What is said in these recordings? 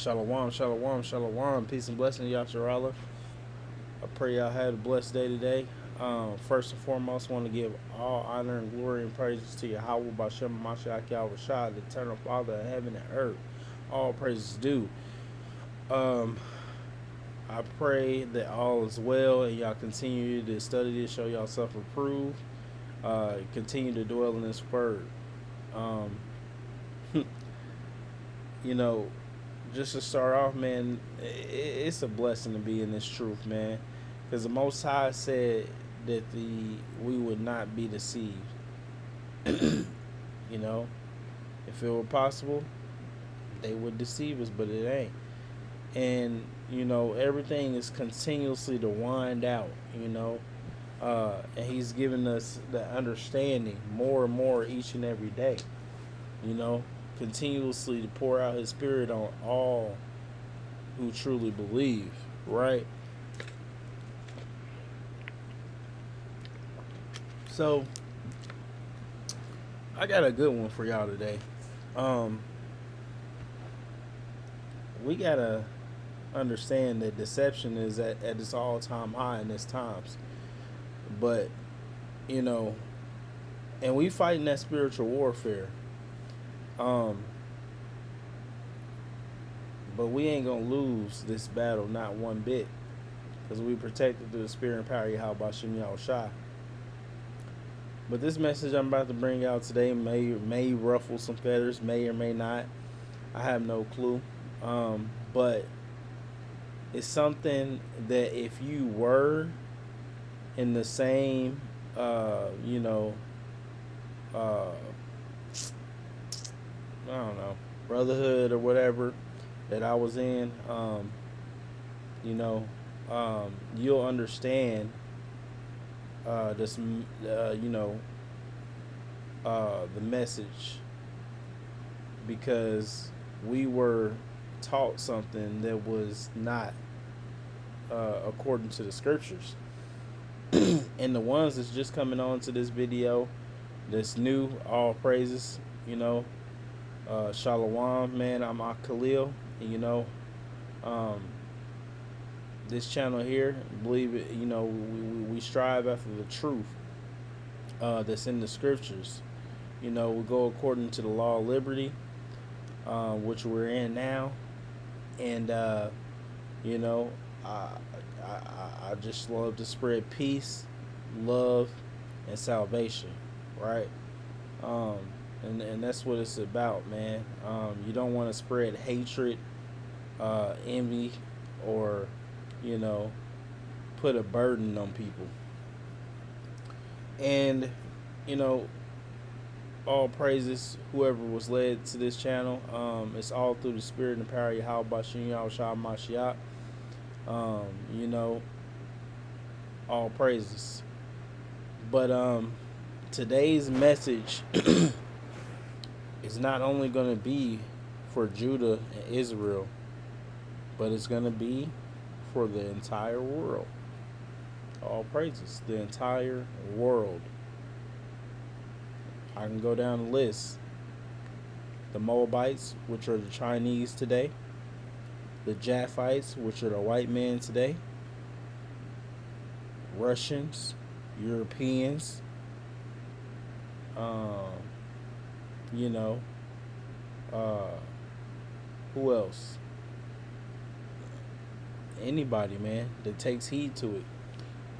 Shalom, shalom, shalom. Peace and blessing, Yasharala. I pray y'all had a blessed day today. First and foremost, want to give all honor and glory and praises to Yahweh Bashem Mashiach Rashad, the eternal Father of heaven and earth. All praises due. Um, I pray that all is well and y'all continue to study this, show y'all self approved. Continue to dwell in this word. Um, you know, just to start off, man, it's a blessing to be in this truth, man. Because the Most High said that we would not be deceived. You know, if it were possible, they would deceive us, but it ain't. And everything is continuously to wind out. And He's giving us the understanding more and more each and every day. You know, continuously to pour out His Spirit on all who truly believe, right? So I got a good one for y'all today. We gotta understand that deception is at its all-time high in this times, but and we fighting that spiritual warfare. But we ain't gonna lose this battle, not one bit, because we protected through the spirit and power of Yahweh Shem Yahushua. But this message I'm about to bring out today may ruffle some feathers, may or may not. I have no clue. But it's something that if you were in the same, I don't know, brotherhood or whatever that I was in, you'll understand this, the message, because we were taught something that was not according to the scriptures. And the ones that's just coming on to this video that's new, all praises, Shalom, man. I'm Khalil, and this channel here, believe it, we strive after the truth that's in the scriptures. We go according to the law of liberty, which we're in now, and I just love to spread peace, love, and salvation, right? And that's what it's about, man. You don't want to spread hatred, envy, or put a burden on people. And all praises whoever was led to this channel. It's all through the spirit and the power of Yahweh Bashem Yahushua Mashiach. All praises. But today's message is not only going to be for Judah and Israel, but it's going to be for the entire world. All praises. The entire world. I can go down the list. The Moabites, which are the Chinese today. The Japhites, which are the white men today. Russians, Europeans, who else? Anybody, man, that takes heed to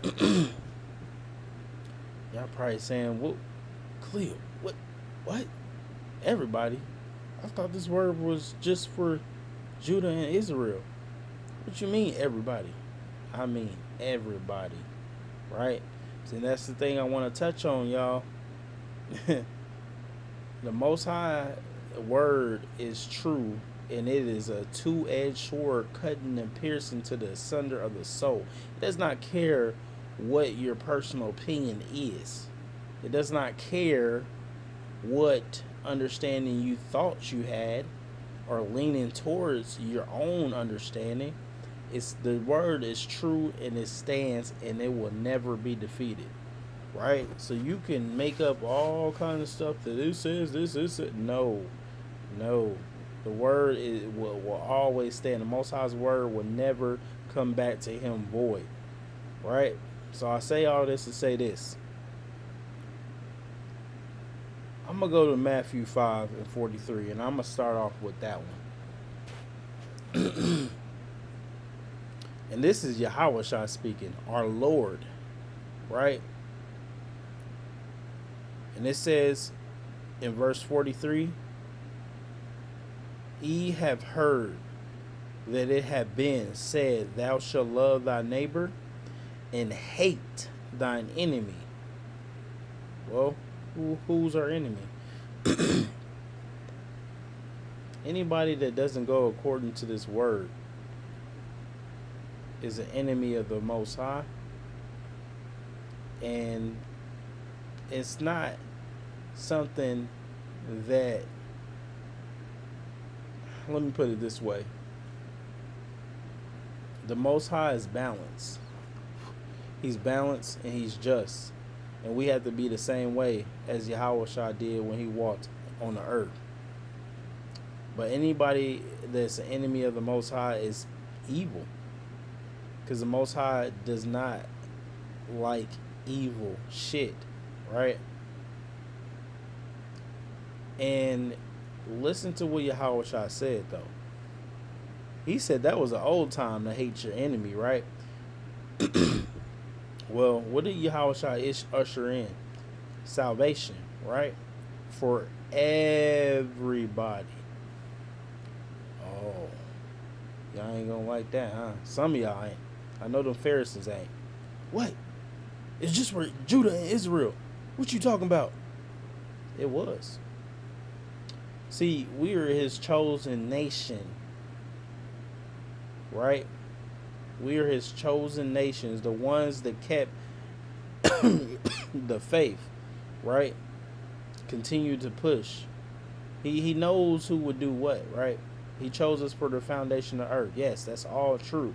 it. Y'all probably saying, "What, Cleo? What? Everybody? I thought this word was just for Judah and Israel." What you mean, everybody? I mean everybody, right? See, that's the thing I want to touch on, y'all. The Most High word is true, and it is a two-edged sword, cutting and piercing to the asunder of the soul. It does not care what your personal opinion is. It does not care what understanding you thought you had, or leaning towards your own understanding. The word is true, and it stands, and it will never be defeated. Right? So you can make up all kinds of stuff that it says this, it. No. The word will always stand. The Most High's word will never come back to him void. Right? So I say all this to say this. I'm going to go to Matthew 5:43, and I'm going to start off with that one. And this is Yahushua speaking, our Lord. Right? And it says in verse 43, ye have heard that it had been said, thou shalt love thy neighbor and hate thine enemy. Well, who's our enemy? Anybody that doesn't go according to this word is an enemy of the Most High. And it's not something that, let me put it this way. The Most High is balanced. He's balanced and he's just. And we have to be the same way as Yahushua did when he walked on the earth. But anybody that's an enemy of the Most High is evil. Because the Most High does not like evil shit. Right? And listen to what Yahushua said, though. He said that was an old time to hate your enemy, right? Well, what did Yahushua usher in? Salvation, right? For everybody. Oh, y'all ain't gonna like that, huh? Some of y'all ain't. I know them Pharisees ain't. What? It's just for Judah and Israel. What you talking about? It was. See, we are his chosen nation. Right? We are his chosen nations, the ones that kept the faith, right? Continue to push. He knows who would do what, right? He chose us for the foundation of earth. Yes, that's all true.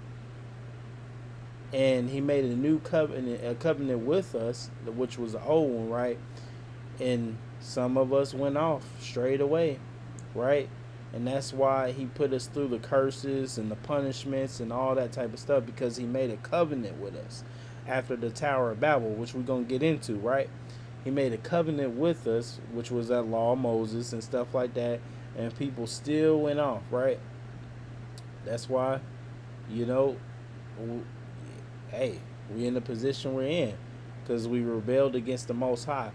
And he made a new covenant with us, which was the old one, right? And some of us went off straight away, right? And that's why he put us through the curses and the punishments and all that type of stuff, because he made a covenant with us after the Tower of Babel, which we're going to get into, right? He made a covenant with us, which was that law of Moses and stuff like that, and people still went off, right? That's why, hey, we in the position we're in because we rebelled against the Most High.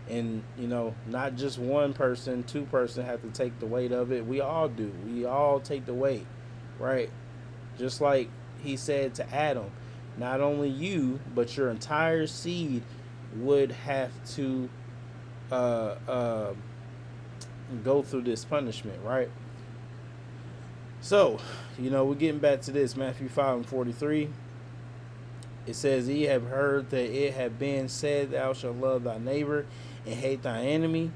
And, not just one person, two person have to take the weight of it. We all do. We all take the weight, right? Just like he said to Adam, not only you, but your entire seed would have to go through this punishment, right? So, we're getting back to this, Matthew 5:43. It says, ye have heard that it had been said, thou shalt love thy neighbor and hate thy enemy.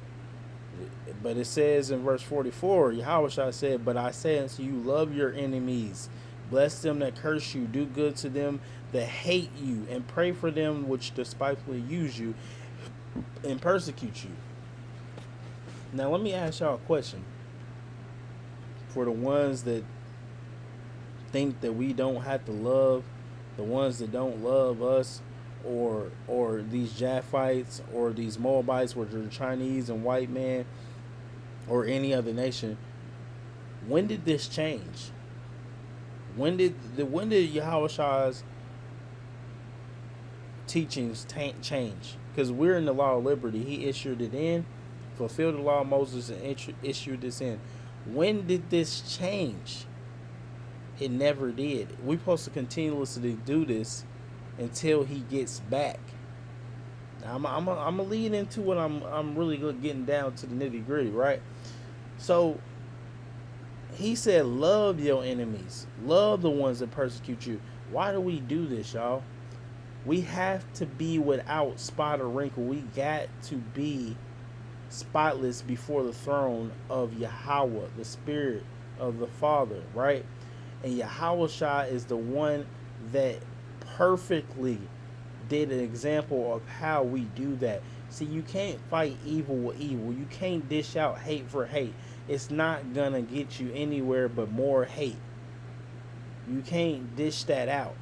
But it says in verse 44, Yahushua said, but I say unto you, love your enemies, bless them that curse you, do good to them that hate you, and pray for them which despitefully use you and persecute you. Now let me ask y'all a question. For the ones that think that we don't have to love, the ones that don't love us, or these Japhites, or these Moabites, which are Chinese and white man, or any other nation, when did this change? When did Yahushua's teachings change? Because we're in the law of liberty. He issued it in, fulfilled the law of Moses, and issued this in. When did this change? It never did. We're supposed to continuously do this until he gets back. Now, I'm gonna lead into what I'm really good getting down to the nitty gritty, right? So he said, love your enemies, love the ones that persecute you. Why do we do this, y'all? We have to be without spot or wrinkle. We got to be spotless before the throne of Yahweh, the Spirit of the Father, right? And Yahushua is the one that perfectly did an example of how we do that. See, you can't fight evil with evil. You can't dish out hate for hate. it's not gonna get you anywhere but more hate. You can't dish that out.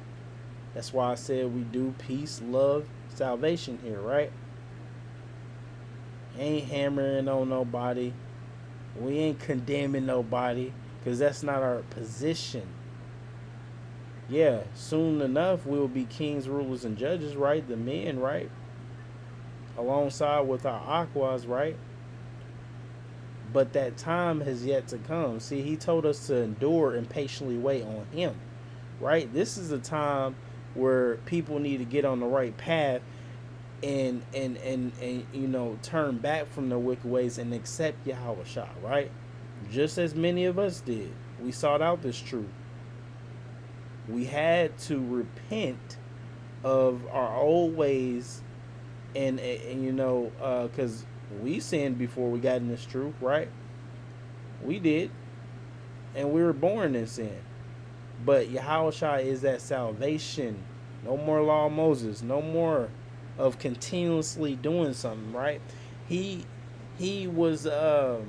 That's why I said we do peace, love, salvation here, right? Ain't hammering on nobody. We ain't condemning nobody because that's not our position. Yeah, soon enough we will be kings, rulers, and judges, right? The men, right? Alongside with our aquas, right? But that time has yet to come. See, he told us to endure and patiently wait on him, right? This is a time where people need to get on the right path and turn back from their wicked ways and accept Yahweh Shah, right? Just as many of us did. We sought out this truth. We had to repent of our old ways and because we sinned before we got in this truth, right? We did, and we were born in sin. But Yahweh Shai is that salvation. No more law of Moses. No more of continuously doing something, right? He was the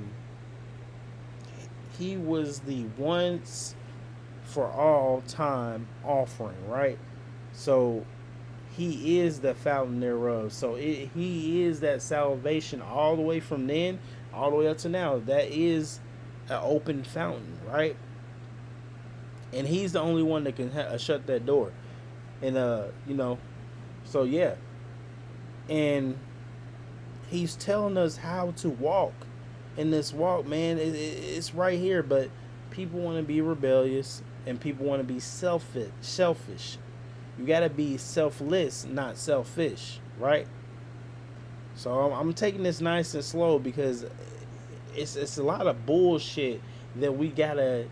once for all time offering, right? So he is the fountain thereof. So he is that salvation all the way from then all the way up to now. That is an open fountain, right? And he's the only one that can shut that door. And so yeah. And he's telling us how to walk in this walk, man. It's right here, but people want to be rebellious and people want to be selfish. You got to be selfless, not selfish, right? So I'm taking this nice and slow because it's a lot of bullshit that we got to,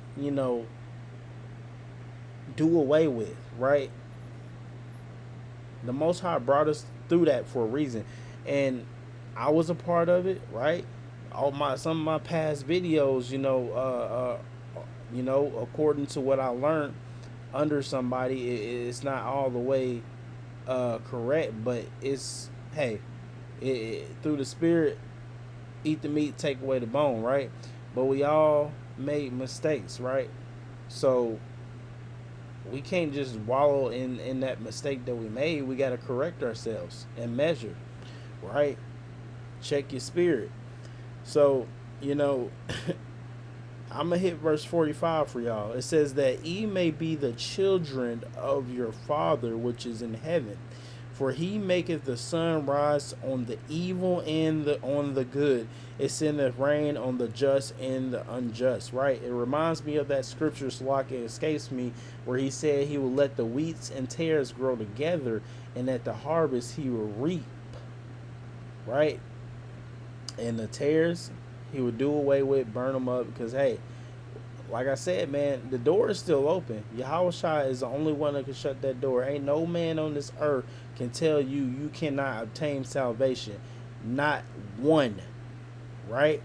do away with, right? The Most High brought us through that for a reason. And I was a part of it, right? Some of my past videos, according to what I learned under somebody, it's not all the way correct, but it's through the spirit, eat the meat, take away the bone, right? But we all made mistakes, right? So we can't just wallow in that mistake that we made. We got to correct ourselves and measure, right? Check your spirit. So, I'm going to hit verse 45 for y'all. It says that ye may be the children of your Father which is in heaven. For he maketh the sun rise on the evil and on the good. It sendeth rain on the just and the unjust. Right? It reminds me of that scripture, Salak, it escapes me, where he said he will let the wheats and tares grow together, and at the harvest he will reap. Right? And the tares he would do away with, burn them up, because hey, like I said, man, the door is still open. Yahweh Shai is the only one that can shut that door. Ain't no man on this earth can tell you cannot obtain salvation. Not one. Right?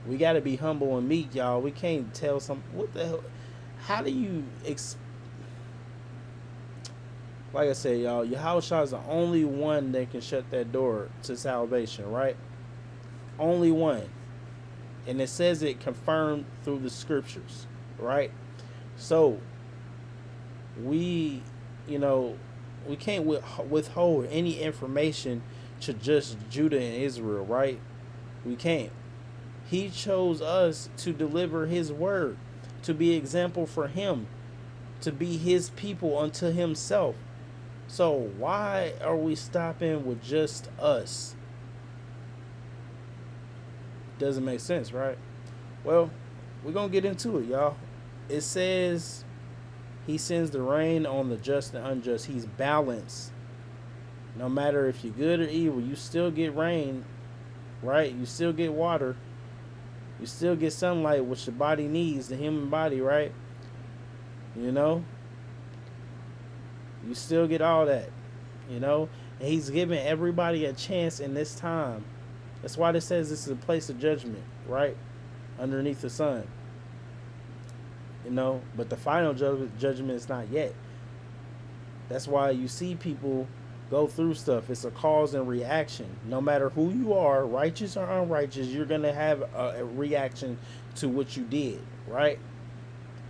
We got to be humble and meek, y'all. We can't tell what the hell. How do you like I said, y'all, Yahweh Shai is the only one that can shut that door to salvation, right? Only one. And it says it confirmed through the scriptures, right? So we can't withhold any information to just Judah and Israel, right? We can't. He chose us to deliver his word, to be example for him, to be his people unto himself. So why are we stopping with just us? Doesn't make sense, right? Well, we're going to get into it, y'all. It says he sends the rain on the just and unjust. He's balanced. No matter if you're good or evil, you still get rain, right? You still get water. You still get sunlight, which the body needs, the human body, right? You still get all that, And he's giving everybody a chance in this time. That's why it says this is a place of judgment, right? Underneath the sun. But the final judgment is not yet. That's why you see people go through stuff. It's a cause and reaction. No matter who you are, righteous or unrighteous, you're gonna have a reaction to what you did, right?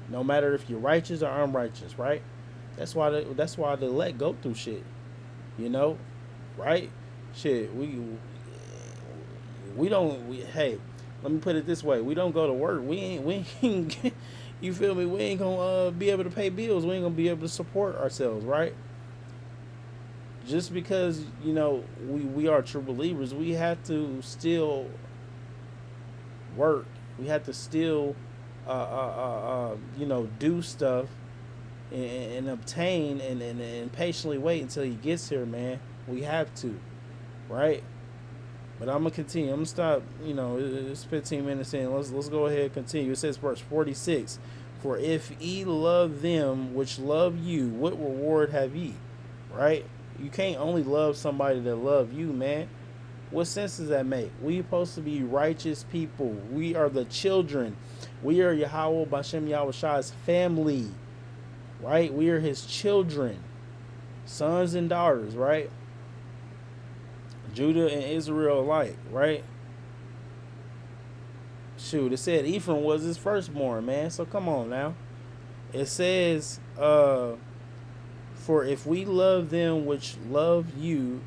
No matter if you're righteous or unrighteous, right? That's why the elect go through shit, you know, right? Shit, we don't. Hey, let me put it this way: we don't go to work. We ain't. You feel me? We ain't gonna be able to pay bills. We ain't gonna be able to support ourselves, right? Just because we are true believers, we have to still work. We have to still do stuff and obtain and patiently wait until he gets here, man. We have to, right? But I'm gonna continue. I'm gonna stop. It's 15 minutes in. Let's go ahead and continue. It says verse 46. For if ye love them which love you, what reward have ye? Right? You can't only love somebody that love you, man. What sense does that make? We supposed to be righteous people. We are the children. We are Yahweh Bashem Yahushai's family. Right? We are his children. Sons and daughters, right? Judah and Israel alike, right? Shoot, it said Ephraim was his firstborn, man. So come on now. It says, for if we love them which love you,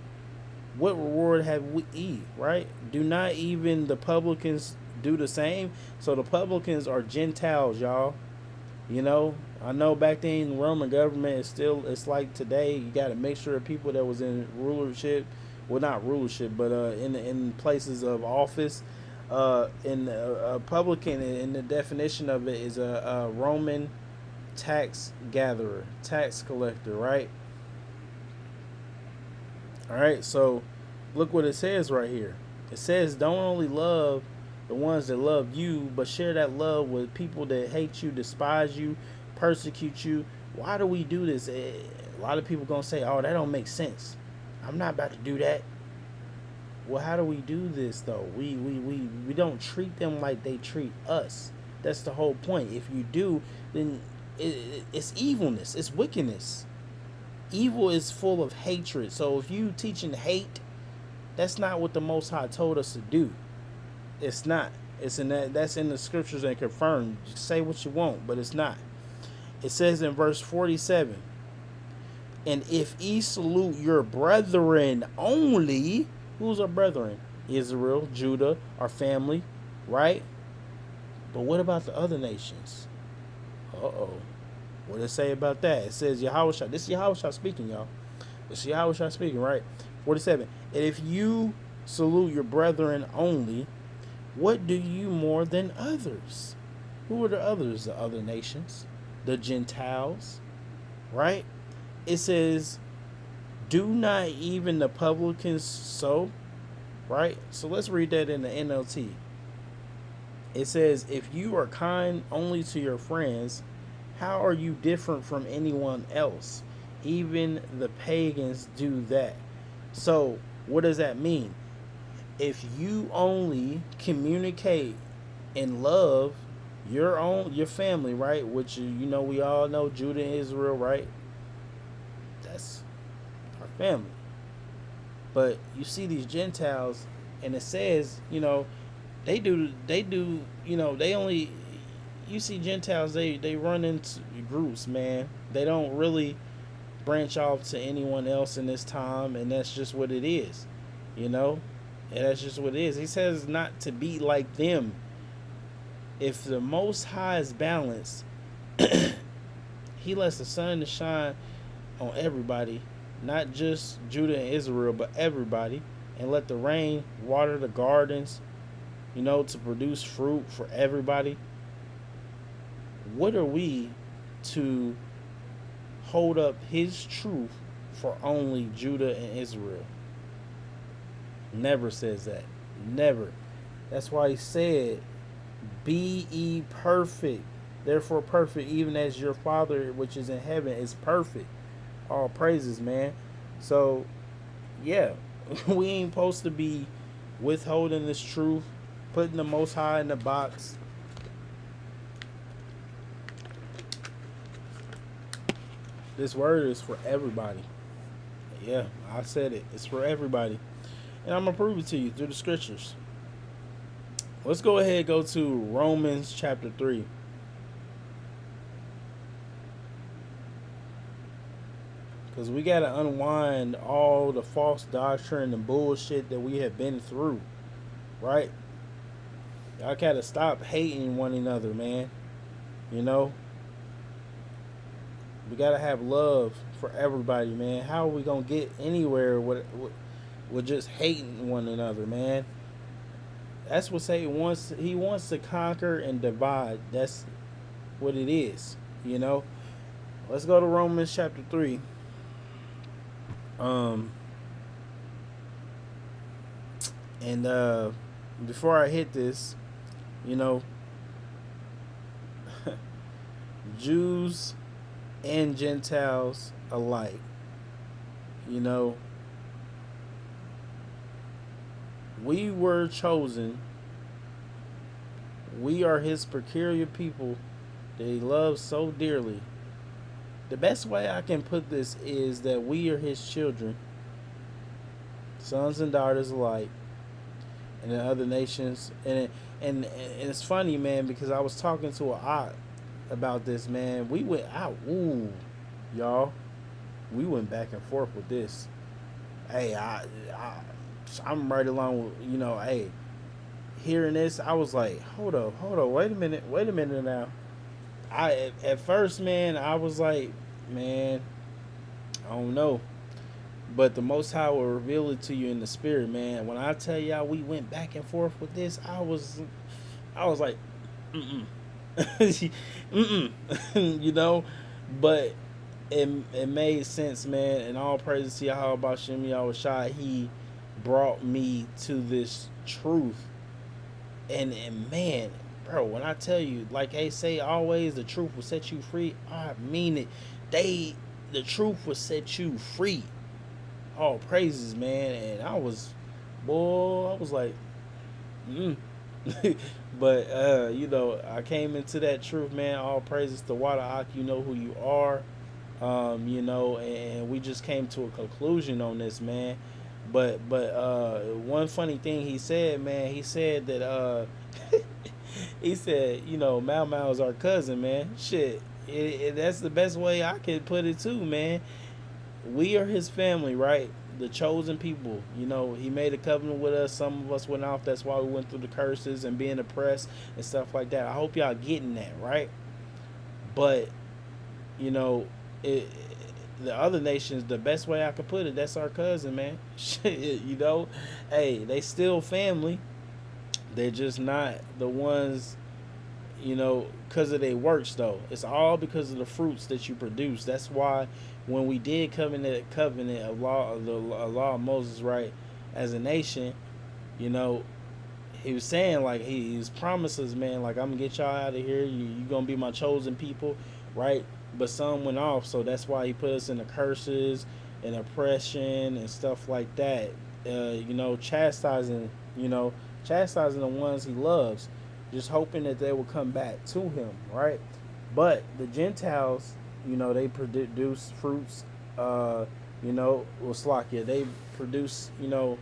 what reward have we, right? Do not even the publicans do the same? So the publicans are Gentiles, y'all. I know back then the Roman government it's like today. You got a mixture of people that was in rulership. Well, not rulership, but in places of office. In a publican, in the definition of it, is a Roman tax gatherer, tax collector, right? All right, so look what it says right here. It says, don't only love the ones that love you, but share that love with people that hate you, despise you, persecute you. Why do we do this? A lot of people gonna say, oh, that don't make sense. I'm not about to do that. Well, how do we do this though? We don't treat them like they treat us. That's the whole point. If you do, then it's evilness. It's wickedness. Evil is full of hatred. So if you teaching hate, that's not what the Most High told us to do. It's not. It's in that's in the scriptures and confirmed. Say what you want, but it's not. It says in verse 47, and if ye salute your brethren only, who's our brethren? Israel, Judah, our family, right? But what about the other nations? What does it say about that? It says Yahushua. This is Yahushua speaking, y'all. This is Yahushua speaking, right? 47. And if you salute your brethren only, what do you more than others? Who are the others? The other nations, the Gentiles, right? It says, do not even the publicans so, right? So let's read that in the NLT. It says, if you are kind only to your friends, how are you different from anyone else? Even the pagans do that. So what does that mean? If you only communicate and love your family, right? Which we all know Judah and Israel, right? That's our family. But you see these Gentiles, and it says, they only, you see Gentiles, they run into groups, man. They don't really branch off to anyone else in this time, and that's just what it is, and that's just what it is. He says not to be like them. If the Most High is balanced, he lets the sun shine on everybody, not just Judah and Israel, but everybody, and let the rain water the gardens, to produce fruit for everybody. What are we to hold up his truth for only Judah and Israel? Never says that. Never. That's why he said, be ye perfect, therefore perfect, even as your Father which is in heaven is perfect. All praises, man. So, yeah, we ain't supposed to be withholding this truth, putting the Most High in the box. This word is for everybody. Yeah, I said it. It's for everybody. And I'm going to prove it to you through the scriptures. Let's go ahead and go to Romans chapter 3. Because we got to unwind all the false doctrine and bullshit that we have been through, right? Y'all got to stop hating one another, man. You know, we got to have love for everybody, man. How are we going to get anywhere with just hating one another, man? That's what Satan wants. He wants to conquer and divide. That's what it is, you know. Let's go to Romans chapter 3. Um, and before I hit this, you know, Jews and Gentiles alike, you know, we were chosen. We are his peculiar people that he loves so dearly. The best way I can put this is that we are his children, sons and daughters alike, and in other nations. And it's funny, man, because I was talking to a aunt about this, man. We went out, y'all. We went back and forth with this. Hey, I'm right along with, you know, hey, hearing this, I was like, hold up, wait a minute now. At first, man, I was like, man, I don't know. But the Most High will reveal it to you in the spirit, man. When I tell y'all we went back and forth with this, I was like, you know, but it made sense, man. And all praises to Yahweh Bashem Yahushua. He brought me to this truth, and man, bro, when I tell you, like they say always, the truth will set you free. I mean it. The truth will set you free. All praises, man. And I was like, but you know, I came into that truth, man. All praises to Wada, you know who you are. You know, and we just came to a conclusion on this, man. But one funny thing he said, man, he said that he said, you know, Mau Mau is our cousin, man. Shit, that's the best way I can put it too, man. We are his family, right? The chosen people. You know, he made a covenant with us. Some of us went off. That's why we went through the curses and being oppressed and stuff like that. I hope y'all getting that, right? But, you know, the other nations, the best way I could put it, that's our cousin, man. You know, hey, they still family. They're just not the ones, you know, because of their works, though. It's all because of the fruits that you produce. That's why when we did come in that covenant of law of Moses, right, as a nation, you know, he was saying, like, he's promises, man, like, I'm going to get y'all out of here. You're going to be my chosen people, right? But some went off, so that's why he put us in the curses and oppression and stuff like that. You know, chastising the ones he loves, just hoping that they will come back to him, right? But the Gentiles, you know, they produce fruits, you know, Slakia, they produce, you know,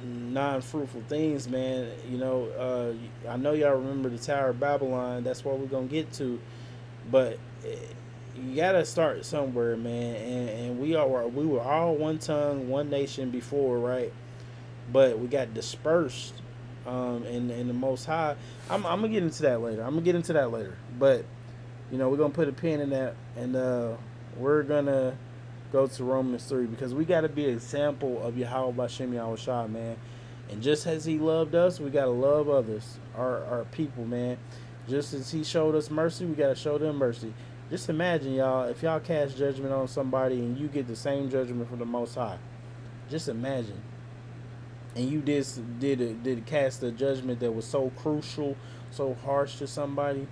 non-fruitful things, man. You know, I know y'all remember the Tower of Babylon. That's what we're going to get to. But you got to start somewhere, man. And we were all one tongue, one nation before, right? But we got dispersed in the Most High. I'm going to get into that later. But, you know, we're going to put a pin in that. And we're going to go to Romans 3. Because we got to be an example of Yahweh Bashem Yahushua, man. And just as he loved us, we got to love others, our people, man. Just as he showed us mercy, we got to show them mercy. Just imagine, y'all, if y'all cast judgment on somebody and you get the same judgment from the Most High. Just imagine. And you did cast a judgment that was so crucial, so harsh to somebody.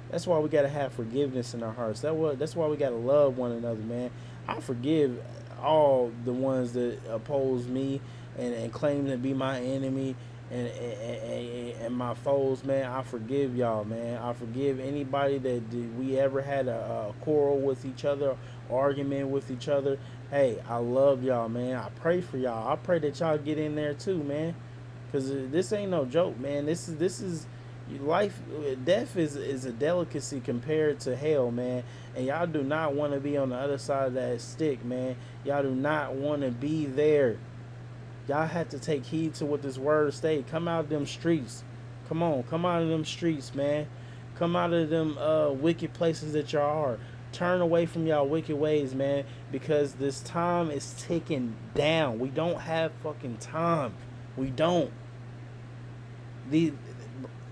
That's why we got to have forgiveness in our hearts. That's why we got to love one another, man. I forgive all the ones that oppose me and claim to be my enemy And my foes, man, I forgive y'all, man. I forgive anybody that we ever had a quarrel with each other, argument with each other. Hey, I love y'all, man. I pray for y'all. I pray that y'all get in there too, man. Cause this ain't no joke, man. This is life. Death is a delicacy compared to hell, man. And y'all do not want to be on the other side of that stick, man. Y'all do not want to be there. Y'all have to take heed to what this word say. Come out of them streets. Come on, come out of them streets, man. Come out of them wicked places that y'all are. Turn away from y'all wicked ways, man, because this time is ticking down. We don't have fucking time. We don't. The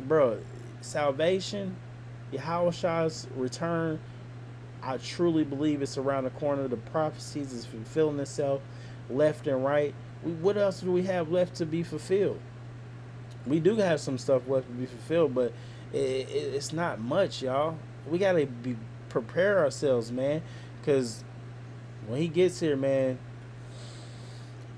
bro, salvation, Yahushua's return, I truly believe it's around the corner. The prophecies is fulfilling itself left and right. What else do we have left to be fulfilled? We do have some stuff left to be fulfilled, but it's not much, y'all. We gotta prepare ourselves, man, because when he gets here, man,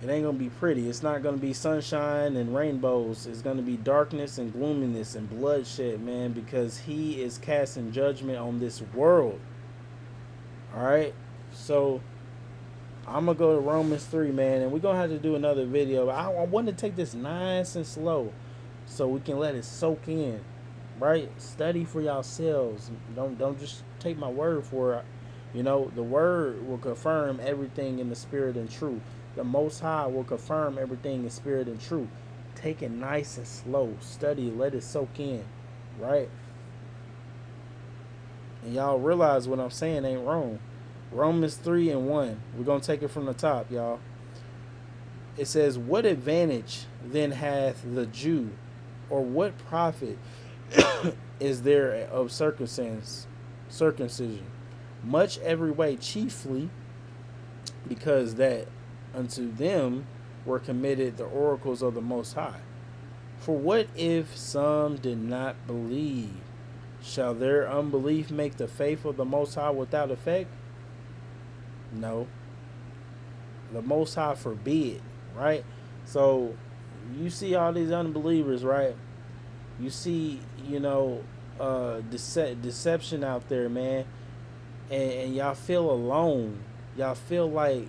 it ain't gonna be pretty. It's not gonna be sunshine and rainbows. It's gonna be darkness and gloominess and bloodshed, man, because he is casting judgment on this world. All right, so I'm gonna go to Romans 3, man, and we're gonna have to do another video. I want to take this nice and slow, so we can let it soak in, right? Study for yourselves. Don't just take my word for it. You know, the word will confirm everything in the spirit and truth. The Most High will confirm everything in spirit and truth. Take it nice and slow. Study, let it soak in, right? And y'all realize what I'm saying ain't wrong. Romans 3 and 1. We're going to take it from the top, y'all. It says, what advantage then hath the Jew, or what profit is there of circumcision? Much every way, chiefly because that unto them were committed the oracles of the Most High. For what if some did not believe? Shall their unbelief make the faith of the Most High without effect? No. The Most High forbid, right? So you see all these unbelievers, right? You see, deception out there, man, and y'all feel alone. Y'all feel like,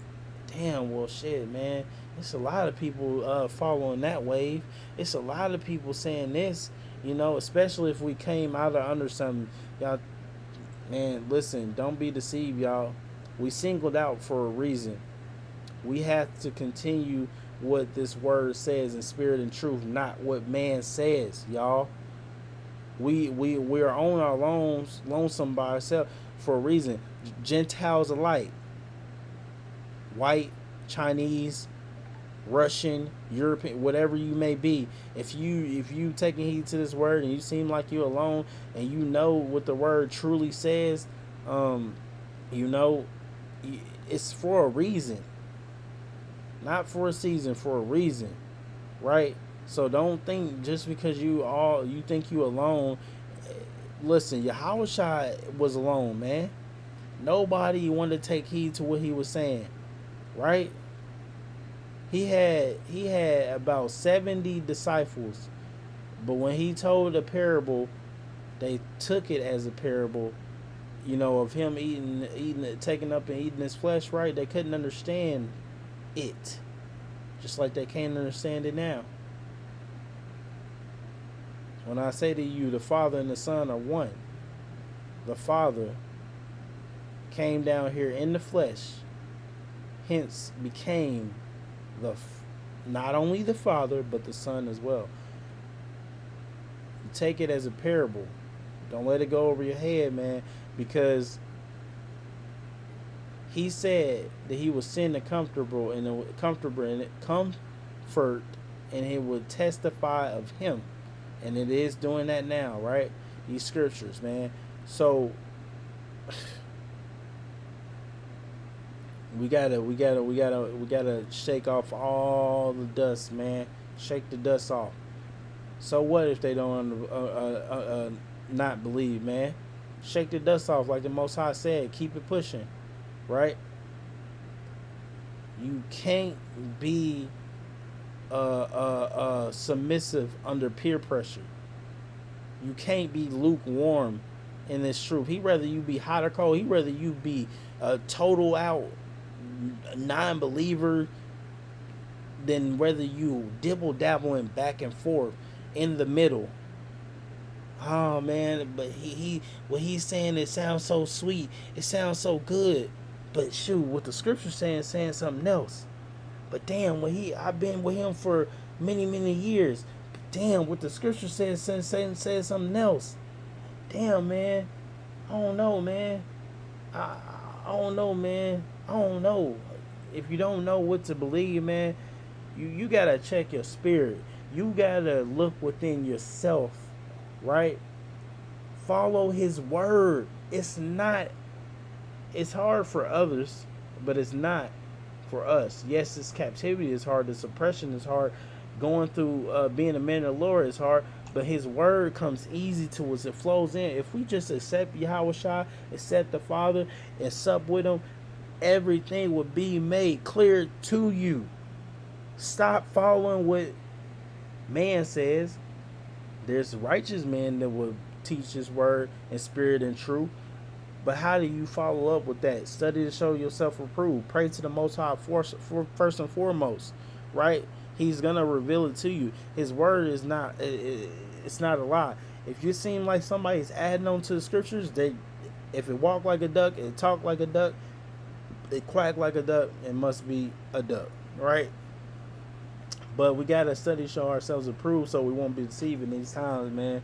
damn, well, shit, man. It's a lot of people following that wave. It's a lot of people saying this, especially if we came out of under something. Y'all, man, listen, don't be deceived, y'all. We singled out for a reason. We have to continue what this word says in spirit and truth, not what man says, y'all. We are on our lonesome by ourselves for a reason. Gentiles alike, white, Chinese, Russian, European, whatever you may be. If you taking heed to this word and you seem like you're alone and you know what the word truly says, it's for a reason, not for a season, for a reason, right? So don't think just because you think you alone. Listen, Yahushua was alone, man. Nobody wanted to take heed to what he was saying, right? He had about 70 disciples, but when he told a parable, they took it as a parable, of him taking up and eating his flesh, right? They couldn't understand it, just like they can't understand it now. When I say to you, the Father and the Son are one. The Father came down here in the flesh, hence became not only the Father, but the Son as well. You take it as a parable. Don't let it go over your head, man, because he said that he would send the comfort, and he would testify of him. And it is doing that now, right? These scriptures, man. So we gotta shake off all the dust, man. Shake the dust off. So what if they don't not believe, man? Shake the dust off, like the Most High said. Keep it pushing, right? You can't be submissive under peer pressure. You can't be lukewarm in this truth. He rather you be hot or cold. He rather you be a total out non-believer than whether you dibble dabbling back and forth in the middle. Oh man, but he what he's saying, it sounds so sweet. It sounds so good. But shoot, what the scripture saying something else. But damn, I've been with him for many years. Damn, what the scripture says something else. Damn, man. I don't know, man. I, I don't know, man. I don't know. If you don't know what to believe, man, you gotta check your spirit. You gotta look within yourself, right? Follow his word. It's hard for others, but it's not for us. Yes, this captivity is hard. The suppression is hard. Going through being a man of the Lord is hard. But his word comes easy to us. It flows in. If we just accept Yahweh Shai, accept the Father, and sup with him, everything will be made clear to you. Stop following what man says. There's righteous men that will teach his word in spirit and truth. But how do you follow up with that? Study to show yourself approved. Pray to the Most High first and foremost, right? He's gonna reveal it to you. His word is not. It's not a lie. If you seem like somebody's adding on to the scriptures, if it walk like a duck, it talk like a duck, it quack like a duck, it must be a duck, right? But we gotta study, show ourselves approved, so we won't be deceived in these times, man.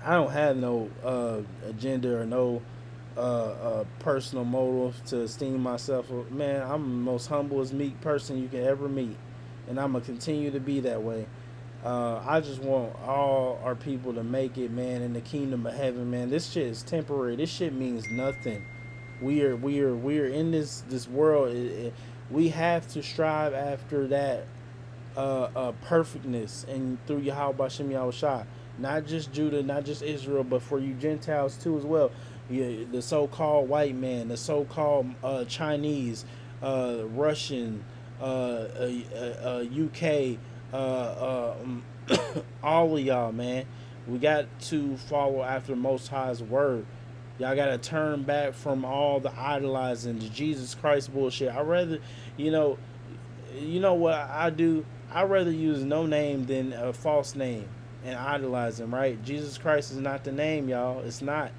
I don't have no agenda or no personal motive to esteem myself. Man, I'm the most humblest, meek person you can ever meet, and I'm gonna continue to be that way. I just want all our people to make it, man, in the kingdom of heaven, man. This shit is temporary. This shit means nothing. We are in this world. We have to strive after that perfectness, and through Yahweh Bashem Yahushua. Not just Judah, not just Israel, but for you Gentiles too as well. Yeah, the so-called white man, the so-called Chinese, Russian, UK, all of y'all, man. We got to follow after Most High's word. Y'all got to turn back from all the idolizing, the Jesus Christ bullshit. You know what I do? I'd rather use no name than a false name and idolize him, right? Jesus Christ is not the name, y'all. It's not.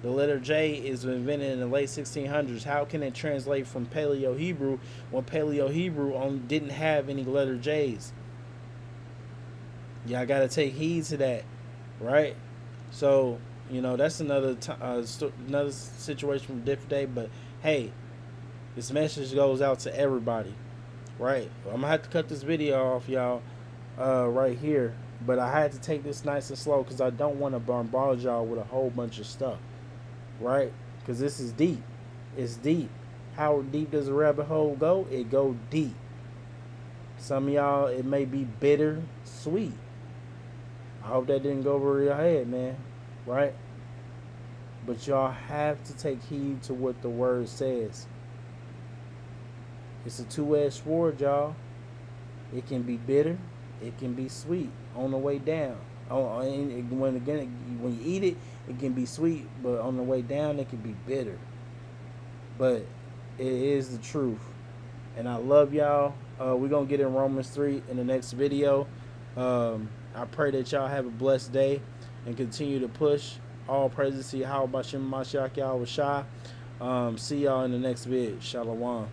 The letter J is invented in the late 1600s. How can it translate from Paleo-Hebrew when Paleo-Hebrew didn't have any letter J's? Y'all got to take heed to that, right? So, that's another situation from a different day. But, hey, this message goes out to everybody, right? I'm going to have to cut this video off, y'all, right here. But I had to take this nice and slow because I don't want to bombard y'all with a whole bunch of stuff, right? Because this is deep. It's deep. How deep does a rabbit hole go? It go deep. Some of y'all, it may be bitter, sweet. I hope that didn't go over your head, man, right? But y'all have to take heed to what the word says. It's a two-edged sword, y'all. It can be bitter. It can be sweet on the way down. When you eat it, it can be sweet, but on the way down, it can be bitter. But it is the truth. And I love y'all. We're going to get in Romans 3 in the next video. I pray that y'all have a blessed day and continue to push. All praises to Yahweh Bashem Mashiach Yahweh Shai. See y'all in the next vid. Shalom.